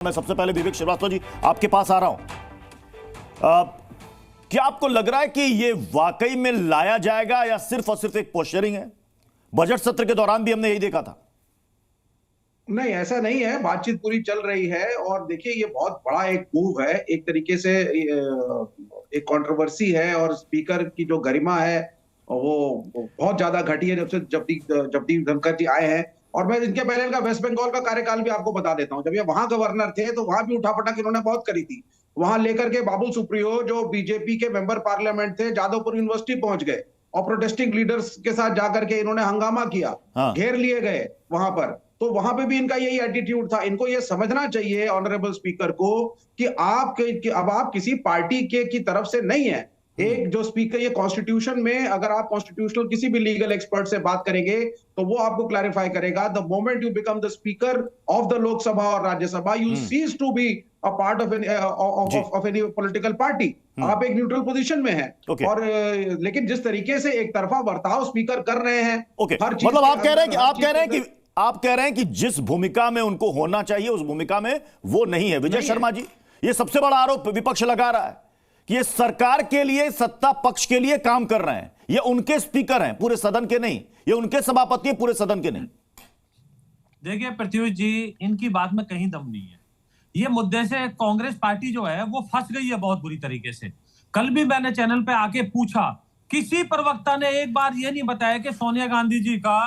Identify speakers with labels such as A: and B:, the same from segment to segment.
A: मैं सबसे पहले विवेक श्रीवास्तव जी आपके पास आ रहा हूं। क्या आपको लग रहा है कि यह वाकई में लाया जाएगा या सिर्फ और सिर्फ एक पोस्चरिंग है? बजट सत्र के दौरान भी हमने यही देखा था।
B: नहीं, ऐसा नहीं है। बातचीत पूरी चल रही है और देखिए ये बहुत बड़ा एक मूव है। एक तरीके से एक कंट्रोवर्सी है और स्पीकर की जो गरिमा है वो बहुत ज्यादा घटी है जब से जगदीप धनखड़ जी आए हैं। और मैं इनके पहले इनका वेस्ट बंगाल का कार्यकाल भी आपको बता देता हूं। जब ये वहां गवर्नर थे तो वहां भी उठापटक इन्होंने बहुत करी थी। वहां लेकर के बाबुल सुप्रियो जो बीजेपी के मेंबर पार्लियामेंट थे जादवपुर यूनिवर्सिटी पहुंच गए और प्रोटेस्टिंग लीडर्स के साथ जाकर के इन्होंने हंगामा किया।
A: हाँ।
B: घेर लिए गए वहां पर। तो वहां पे भी इनका यही एटीट्यूड था। इनको ये समझना चाहिए ऑनरेबल स्पीकर को कि अब आप किसी पार्टी के की तरफ से नहीं है। एक जो स्पीकर ये कॉन्स्टिट्यूशन में अगर आप कॉन्स्टिट्यूशनल किसी भी लीगल एक्सपर्ट से बात करेंगे तो वो आपको क्लैरिफाई करेगा the moment you become the speaker of the Lok Sabha और Rajya Sabha you cease to be a part of any political party. आप एक न्यूट्रल पोजीशन में हैं। और लेकिन जिस तरीके से एक तरफा बर्ताव स्पीकर कर रहे हैं हर चीज,
A: मतलब आप कह रहे हैं कि जिस भूमिका में उनको होना चाहिए उस भूमिका में वो नहीं है। विजय शर्मा जी, ये सबसे बड़ा आरोप विपक्ष लगा रहा है कि ये सरकार के लिए, सत्ता पक्ष के लिए काम कर रहे हैं। ये उनके स्पीकर हैं, पूरे सदन के नहीं। ये उनके सभापति हैं, पूरे सदन के नहीं।
C: देखिए पृथ्वी जी, इनकी बात में कहीं दम नहीं है। ये मुद्दे से कांग्रेस पार्टी जो है वो फंस गई है बहुत बुरी तरीके से। कल भी मैंने चैनल पे आके पूछा, किसी प्रवक्ता ने एक बार ये नहीं बताया कि सोनिया गांधी जी का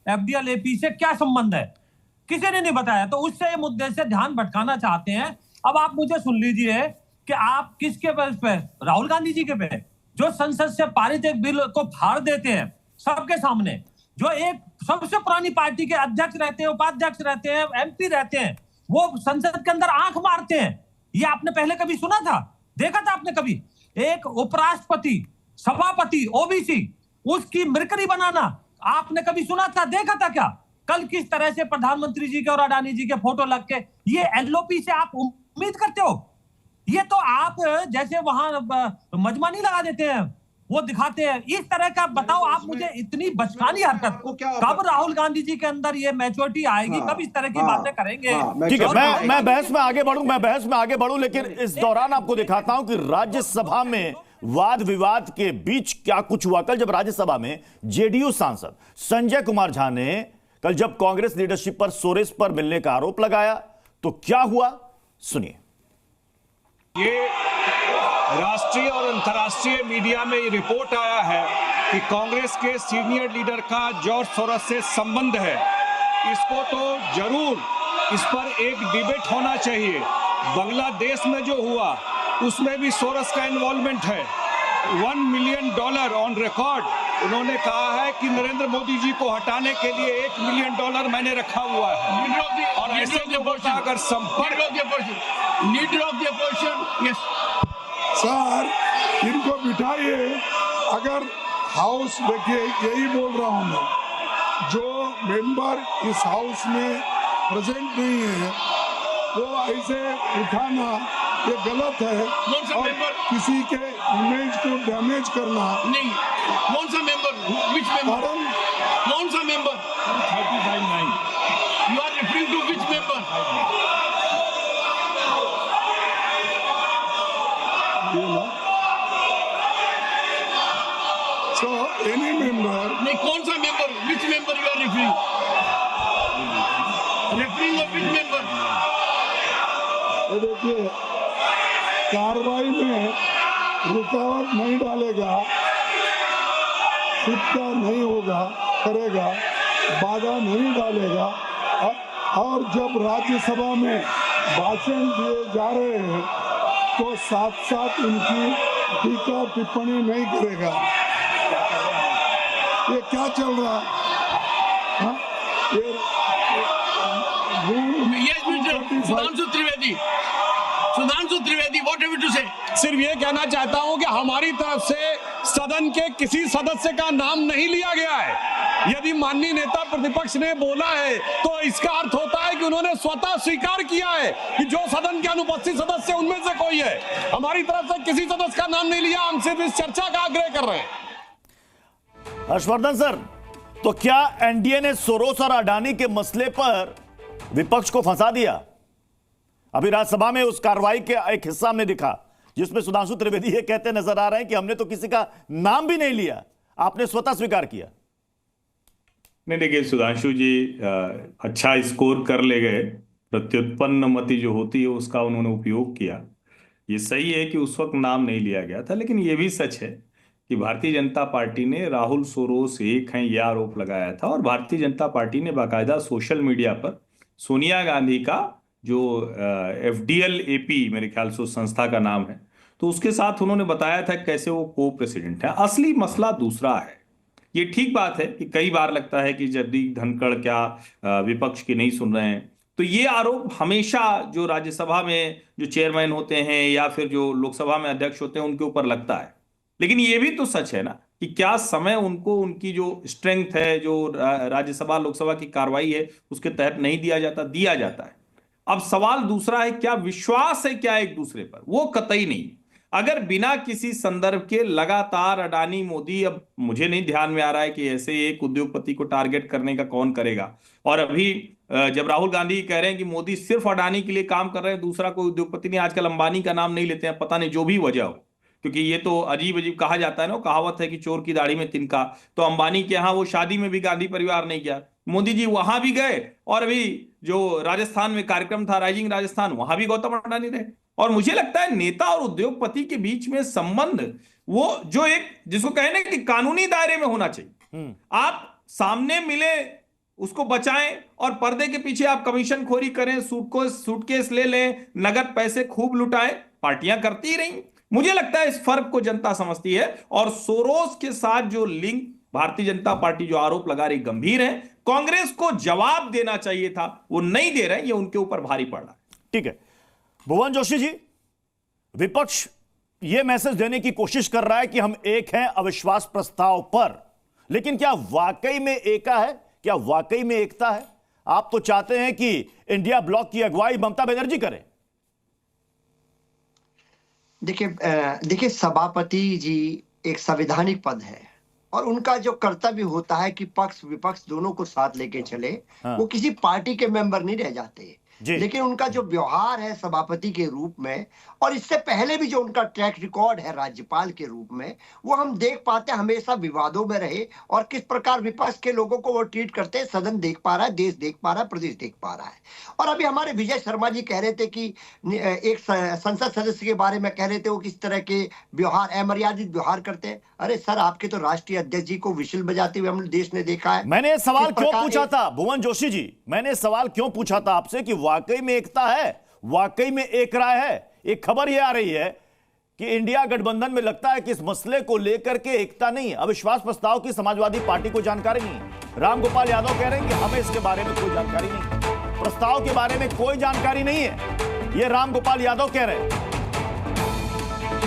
C: एफडीएल एपी से क्या संबंध है। किसी ने नहीं बताया। तो उससे ये मुद्दे से ध्यान भटकाना चाहते हैं। अब आप मुझे सुन लीजिए कि आप किसके पे, राहुल गांधी जी के पे, जो संसद से पारित एक बिल को फाड़ देते हैं सबके सामने, जो एक सबसे पुरानी पार्टी के अध्यक्ष रहते हैं, उपाध्यक्ष रहते हैं, एमपी रहते हैं, वो संसद के अंदर आंख मारते हैं। ये आपने पहले कभी सुना था, देखा था आपने कभी? एक उपराष्ट्रपति, सभापति ओबीसी, उसकी मिरकरी बनाना आपने कभी सुना था, देखा था क्या? कल किस तरह से प्रधानमंत्री जी के और अडानी जी के फोटो लग के ये एलओपी से आप उम्मीद करते हो? ये तो आप जैसे वहां मजमा नहीं लगा देते हैं वो दिखाते हैं इस तरह का। बताओ आप मुझे, इतनी बचकानी हरकत कब राहुल गांधी जी के अंदर ये मैच्योरिटी आएगी? कब इस तरह की बातें करेंगे?
A: ठीक है, मैं बहस में आगे बढ़ूं, लेकिन इस दौरान आपको दिखाता हूं कि राज्यसभा में वाद विवाद के बीच क्या कुछ हुआ। कल जब राज्यसभा में जेडीयू सांसद संजय कुमार झा ने कल जब कांग्रेस लीडरशिप पर सोरेस पर मिलने का आरोप लगाया तो क्या हुआ, सुनिए।
D: ये राष्ट्रीय और अंतर्राष्ट्रीय मीडिया में ये रिपोर्ट आया है कि कांग्रेस के सीनियर लीडर का जॉर्ज सोरोस से संबंध है। इसको तो जरूर इस पर एक डिबेट होना चाहिए। बांग्लादेश में जो हुआ उसमें भी सोरोस का इन्वॉल्वमेंट है। $1 मिलियन ऑन रिकॉर्ड उन्होंने कहा है कि नरेंद्र मोदी जी को हटाने के लिए $1 मिलियन मैंने रखा हुआ है। और ऐसे लोगों का अगर संपर्क
E: सर, इनको बिठाइए। अगर हाउस, देखिए यही बोल रहा हूँ मैं, जो मेंबर इस हाउस में प्रेजेंट नहीं है वो ऐसे उठाना ये गलत है और किसी के इमेज को डैमेज करना
F: नहीं। कौन सा मेंबर? Which member? कौन सा member?
D: 35-9
F: you are referring to which member?
E: So any member,
F: नहीं, कौन सा member? Which member you are referring? Referring of which member?
E: देखिए कार्रवाई में रुकावट नहीं डालेगा, सिक्का नहीं होगा, करेगा, बाधा नहीं डालेगा। और जब राज्यसभा में भाषण दिए जा रहे हैं तो साथ साथ उनकी टीका टिप्पणी नहीं करेगा। ये क्या चल रहा है?
F: Sudhanshu Trivedi, what have you to say?
D: सिर्फ ये कहना चाहता हूं कि हमारी तरफ से सदन के किसी सदस्य का नाम नहीं लिया गया है। यदि माननीय नेता प्रतिपक्ष ने बोला है तो इसका अर्थ होता है कि उन्होंने स्वतः स्वीकार किया है कि जो सदन के अनुपस्थित सदस्य उनमें से कोई है। हमारी तरफ से किसी सदस्य का नाम नहीं लिया। हम सिर्फ इस चर्चा का आग्रह कर रहे हैं।
A: हर्षवर्धन सर, तो क्या एनडीए ने सोरोस और अडानी के मसले पर विपक्ष को फंसा दिया? अभी राज्यसभा में उस कार्रवाई के एक हिस्सा में दिखा जिसमें सुधांशु त्रिवेदी ये कहते नजर आ रहे हैं कि हमने तो किसी का नाम भी नहीं लिया, आपने स्वतः स्वीकार किया।
G: नहीं, देखिए सुधांशु जी अच्छा स्कोर कर ले गए, प्रत्युत्पन्न मति जो होती है उसका उन्होंने उपयोग किया। ये सही है कि उस वक्त नाम नहीं लिया गया था, लेकिन ये भी सच है कि भारतीय जनता पार्टी ने राहुल सोरोस एक हैं यह आरोप लगाया था, और भारतीय जनता पार्टी ने बाकायदा सोशल मीडिया पर सोनिया गांधी का जो FDL AP मेरे ख्याल से उस संस्था का नाम है, तो उसके साथ उन्होंने बताया था कैसे वो को प्रेसिडेंट है। असली मसला दूसरा है। ये ठीक बात है कि कई बार लगता है कि जगदीप धनखड़ क्या विपक्ष की नहीं सुन रहे हैं, तो ये आरोप हमेशा जो राज्यसभा में जो चेयरमैन होते हैं या फिर जो लोकसभा में अध्यक्ष होते हैं उनके ऊपर लगता है। लेकिन ये भी तो सच है ना कि क्या समय उनको उनकी जो स्ट्रेंथ है, जो राज्यसभा लोकसभा की कार्रवाई है उसके तहत नहीं दिया जाता है। अब सवाल दूसरा है, क्या विश्वास है क्या एक दूसरे पर? वो कतई नहीं। अगर बिना किसी संदर्भ के लगातार अडानी मोदी, अब मुझे नहीं ध्यान में आ रहा है कि ऐसे एक उद्योगपति को टारगेट करने का कौन करेगा, और अभी जब राहुल गांधी कह रहे हैं कि मोदी सिर्फ अडानी के लिए काम कर रहे हैं, दूसरा कोई उद्योगपति नहीं, आजकल अंबानी का नाम नहीं लेते हैं, पता नहीं जो भी वजह हो, क्योंकि ये तो अजीब अजीब कहा जाता है ना, कहावत है कि चोर की दाढ़ी में तिनका। तो अंबानी के यहाँ वो शादी में भी गांधी परिवार नहीं गया, मोदी जी वहां भी गए, और अभी जो राजस्थान में कार्यक्रम था राइजिंग राजस्थान, वहां भी गौतम अडानी रहे। और मुझे लगता है नेता और उद्योगपति के बीच में संबंध वो जो एक जिसको कहने कि कानूनी दायरे में होना चाहिए। आप सामने मिले उसको बचाएं, और पर्दे के पीछे आप कमीशन खोरी करें, सूटकेस ले लें, नगद पैसे खूब लुटाएं, पार्टियां करती ही रही। मुझे लगता है इस फर्क को जनता समझती है, और सोरोस के साथ जो लिंक भारतीय जनता पार्टी जो आरोप लगा रही गंभीर है, कांग्रेस को जवाब देना चाहिए था, वो नहीं दे रहे, ये उनके ऊपर भारी पड़ रहा है।
A: ठीक है भुवन जोशी जी, विपक्ष यह मैसेज देने की कोशिश कर रहा है कि हम एक हैं अविश्वास प्रस्ताव पर, लेकिन क्या वाकई में एका है? क्या वाकई में एकता है? आप तो चाहते हैं कि इंडिया ब्लॉक की अगुवाई ममता बनर्जी करे।
H: देखिए सभापति जी एक संवैधानिक पद है, और उनका जो कर्तव्य होता है कि पक्ष विपक्ष दोनों को साथ लेके चले। वो किसी पार्टी के मेंबर नहीं रह जाते, लेकिन उनका जो व्यवहार है सभापति के रूप में, और इससे पहले भी जो उनका ट्रैक रिकॉर्ड है राज्यपाल के रूप में, वो हम देख पाते हैं हमेशा विवादों में रहे, और किस प्रकार विपक्ष के लोगों को वो ट्रीट करते हैं। सदन देख पा रहा है, देश देख पा रहा है, प्रदेश देख पा रहा है। और अभी हमारे विजय शर्मा जी कह रहे थे कि एक संसद सदस्य के बारे में कह रहे थे वो किस तरह के व्यवहार, अमर्यादित व्यवहार करते हैं। अरे सर, आपके तो राष्ट्रीय अध्यक्ष जी को विशिल बजाते हुए हम देश ने देखा है।
A: मैंने सवाल क्यों पूछा था भुवन जोशी जी, मैंने सवाल क्यों पूछा था आपसे कि वाकई में एकता है, वाकई में एक राय है। एक खबर यह आ रही है कि इंडिया गठबंधन में लगता है कि इस मसले को लेकर के एकता नहीं है। अविश्वास प्रस्ताव की समाजवादी पार्टी को जानकारी नहीं है। रामगोपाल यादव कह रहे हैं कि हमें इसके बारे में कोई जानकारी नहीं, प्रस्ताव के बारे में कोई जानकारी नहीं है, यह रामगोपाल यादव कह रहे हैं।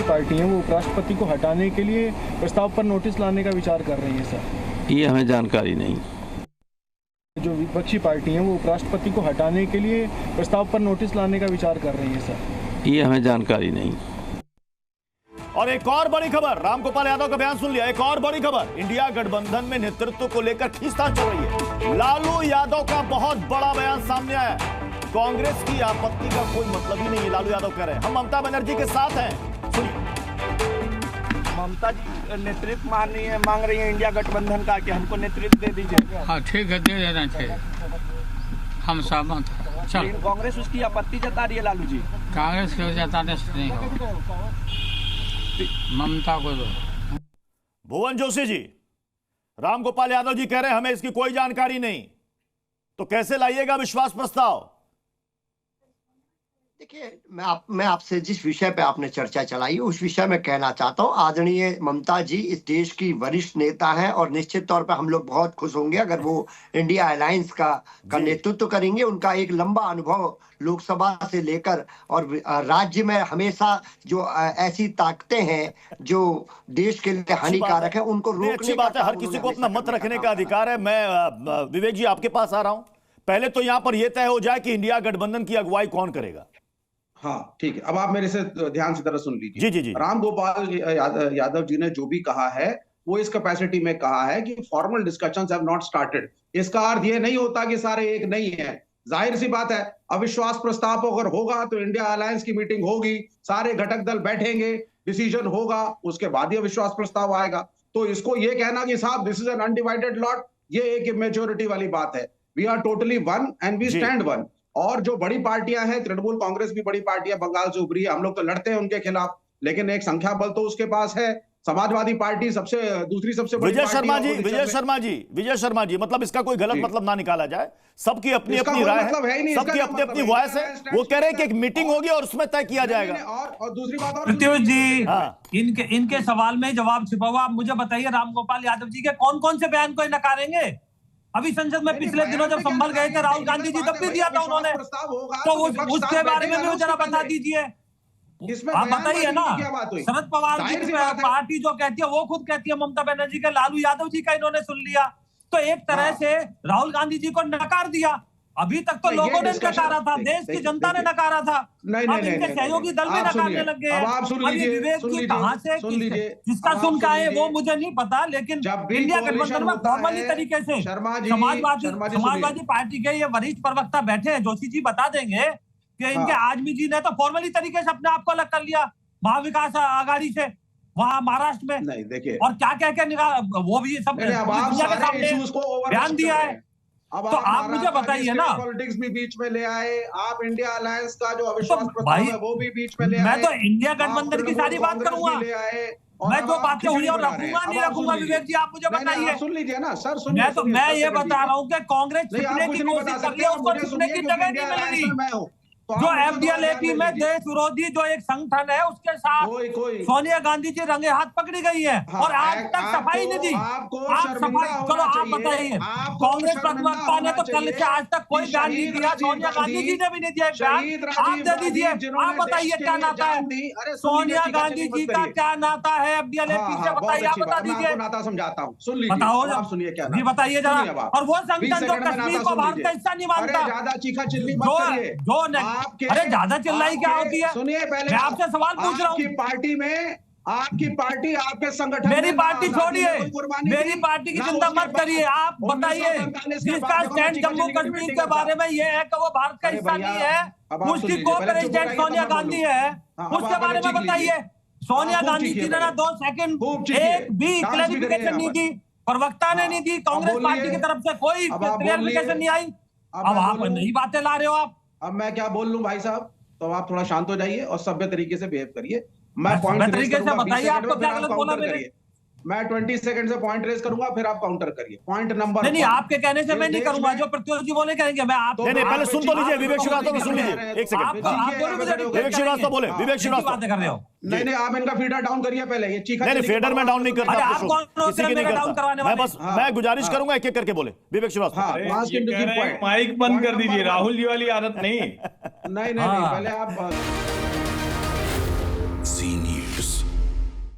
I: पार्टी है वो उपराष्ट्रपति को हटाने के लिए प्रस्ताव पर नोटिस लाने का विचार कर रही है सर।
J: ये हमें जानकारी नहीं।
I: जो विपक्षी पार्टी है वो उपराष्ट्रपति को हटाने के लिए प्रस्ताव पर नोटिस लाने का विचार कर रही है सर।
J: ये हमें जानकारी नहीं।
A: और एक और बड़ी खबर, रामगोपाल यादव का बयान सुन लिया। एक और बड़ी खबर, इंडिया गठबंधन में नेतृत्व को लेकर खींचतान चल रही है। लालू यादव का बहुत बड़ा बयान सामने आया। कांग्रेस की आपत्ति का कोई मतलब ही नहीं है, लालू यादव कह रहे हैं हम ममता बनर्जी के साथ हैं। सुनिए।
K: ममता जी नेतृत्व मांग रही है इंडिया गठबंधन का कि हमको नेतृत्व दे दीजिए।
L: हाँ ठीक है, दे देना चाहिए, हम सहमत हैं। चल,
K: कांग्रेस उसकी आपत्ति जता रही है लालू जी।
L: कांग्रेस के जताने से नहीं होगा, ममता को दो।
A: भुवन जोशी जी, रामगोपाल यादव जी कह रहे हैं हमें इसकी कोई जानकारी नहीं, तो कैसे लाइएगा विश्वास प्रस्ताव?
H: देखिए, मैं आपसे जिस विषय पे आपने चर्चा चलाई उस विषय में कहना चाहता हूँ। आदरणीय ममता जी इस देश की वरिष्ठ नेता हैं, और निश्चित तौर पे हम लोग बहुत खुश होंगे अगर वो इंडिया अलायंस का नेतृत्व करेंगे। उनका एक लंबा अनुभव लोकसभा से लेकर और राज्य में हमेशा जो ऐसी ताकतें हैं जो देश के लिए हानिकारक है उनको रोकने
A: अच्छी बात है, हर किसी को अपना मत रखने का अधिकार है। मैं विवेक जी आपके पास आ रहा हूं। पहले तो यहां पर यह तय हो जाए कि इंडिया गठबंधन की अगुवाई कौन करेगा।
B: हाँ ठीक है, अब आप मेरे से ध्यान से तरह सुन लीजिए।
A: जी जी जी।
B: रामगोपाल यादव जी ने जो भी कहा है वो इस कैपेसिटी में कहा है कि formal discussions have not started. इसका अर्थ ये नहीं होता कि सारे एक नहीं है। जाहिर सी बात है, अविश्वास प्रस्ताव अगर होगा तो इंडिया अलायंस की मीटिंग होगी, सारे घटक दल बैठेंगे, डिसीजन होगा, उसके बाद ही अविश्वास प्रस्ताव आएगा। तो इसको ये कहना कि साहब this is an undivided lot, ये एक इमेच्योरिटी वाली बात है। We are totally one and we stand one. और जो बड़ी पार्टियां हैं, तृणमूल कांग्रेस भी बड़ी पार्टी है, बंगाल से उभरी है, हम लोग तो लड़ते हैं उनके खिलाफ, लेकिन एक संख्या बल तो उसके पास है। समाजवादी पार्टी दूसरी सबसे बड़ी
A: विजय शर्मा जी, मतलब इसका कोई गलत मतलब ना निकाला जाए, सबकी अपनी अपनी राय है, सबकी अपनी अपनी वॉइस है। वो कह रहे हैं कि एक मीटिंग होगी और उसमें तय किया जाएगा।
B: और दूसरी बात और
C: प्रत्युष जी, इनके सवाल में जवाब छिपा हुआ। आप मुझे बताइए, रामगोपाल यादव जी के कौन कौन से बयान को नकारेंगे? अभी संसद में पिछले दिनों जब संभल गए थे राहुल गांधी जी, तब भी दिया था उन्होंने, तो उसके बारे में भी जरा बता दीजिए। आप बताइए ना, शरद पवार जी पार्टी जो कहती है वो खुद कहती है ममता बनर्जी के, लालू यादव जी का इन्होंने सुन लिया, तो एक तरह से राहुल गांधी जी को नकार दिया। अभी तक तो लोगों ने नकारा था, देश की जनता ने नकारा था, अब इनके सहयोगी दल भी नकारने लग गए। अभी विवेक जी कहां से किसका सुन का है वो मुझे नहीं पता, लेकिन इंडिया गठबंधन में फॉर्मली तरीके से समाजवादी पार्टी के ये वरिष्ठ प्रवक्ता बैठे हैं, जोशी जी बता देंगे कि इनके आजमी जी ने तो फॉर्मली तरीके से अपने आप को अलग कर लिया महाविकास आघाड़ी से वहां महाराष्ट्र में।
B: नहीं देखिए,
C: और क्या कह के वो भी सब दुनिया के सामने बयान दिया है। तो आप मुझे बताइए ना,
B: पॉलिटिक्स भी बीच में ले आए, आप इंडिया अलायंस का जो अविश्वास प्रस्ताव है वो भी बीच में ले आए।
C: मैं तो इंडिया गठबंधन की सारी बात करूंगा, मैं जो बातें हुई और रखूंगा नहीं रखूंगा, विवेक जी आप मुझे बताइए।
B: सुन लीजिए ना सर,
C: मैं ये बता रहा हूँ कि कांग्रेस छिपने की कोशिश कर रही है, उसको छिपने की जगह नहीं मिल रही। जो एफडीएलएपी में देश विरोधी जो एक संगठन है उसके साथ सोनिया गांधी जी रंगे हाथ पकड़ी गई है, और आज तक सफाई नहीं दी। आप सफाई चलो, आप बताइए, कांग्रेस प्रवक्ता ने तो कल से आज तक कोई बयान नहीं दिया, सोनिया गांधी जी ने भी नहीं दिया बयान, आप दे दीजिए। आप बताइए क्या नाता है सोनिया गांधी जी का, क्या नाता है एफडीएलएपी से, बताइए, आप बता दीजिए।
B: नाता समझाता हूँ, सुन लीजिए,
C: बताओ,
B: आप सुनिए क्या
C: जी बताइए जरा। और वो संगठन जो कश्मीर को भारत का हिस्सा नहीं मानता,
B: ज्यादा चीखा चिल्ली मत करिए,
C: जो अरे ज्यादा चिल्लाई क्या होती है?
B: सुनिए पहले,
C: मैं आपसे सवाल पूछ रहा हूँ।
B: आपकी पार्टी आपके संगठन,
C: मेरी पार्टी छोड़िए, मेरी पार्टी की चिंता मत करिए, आप बताइए जिसका स्टैंड जम्मू कश्मीर के बारे में ये है कि वो भारत का हिस्सा नहीं है, उसकी को प्रेसिडेंट सोनिया गांधी है, उसके बारे में बताइए। सोनिया गांधी जी ने ना 2 सेकंड एक भी क्लैरिफिकेशन नहीं दी, प्रवक्ता ने नहीं दी, कांग्रेस पार्टी की तरफ से कोई क्लैरिफिकेशन नहीं आई। अब आप नई बातें ला रहे हो। आप
B: अब मैं क्या बोल लूं भाई साहब, तो आप थोड़ा शांत हो जाइए और सभ्य तरीके से बिहेव करिए। मैं
C: पॉइंट तरीके से बताइए, आपको क्या गलत बोला मैंने?
B: मैं 20 सेकंड से पॉइंट रेज करूंगा, फिर आप काउंटर करिए। पॉइंट नंबर
C: नहीं, आपके कहने से मैं नहीं करूंगा, जो प्रत्युष जी बोले करेंगे। मैं आप
A: नहीं, पहले सुन तो लीजिए, विवेक श्रीवास्तव को सुन लीजिए, एक सेकंड। विवेक श्रीवास्तव बोले, विवेक श्रीवास्तव
C: बातें कर रहे हो।
B: नहीं, आप इनका फीडर डाउन करिए पहले, ये चीखा
A: नहीं, फीडर में डाउन नहीं करता,
C: आप कौन किसी की नहीं करता,
A: मैं बस मैं गुजारिश करूंगा एक एक करके बोले। विवेक श्रीवास्तव,
G: माइक बंद कर दीजिए, राहुल जी वाली आदत नहीं।
B: नहीं, पहले आप
M: सी न्यूज़।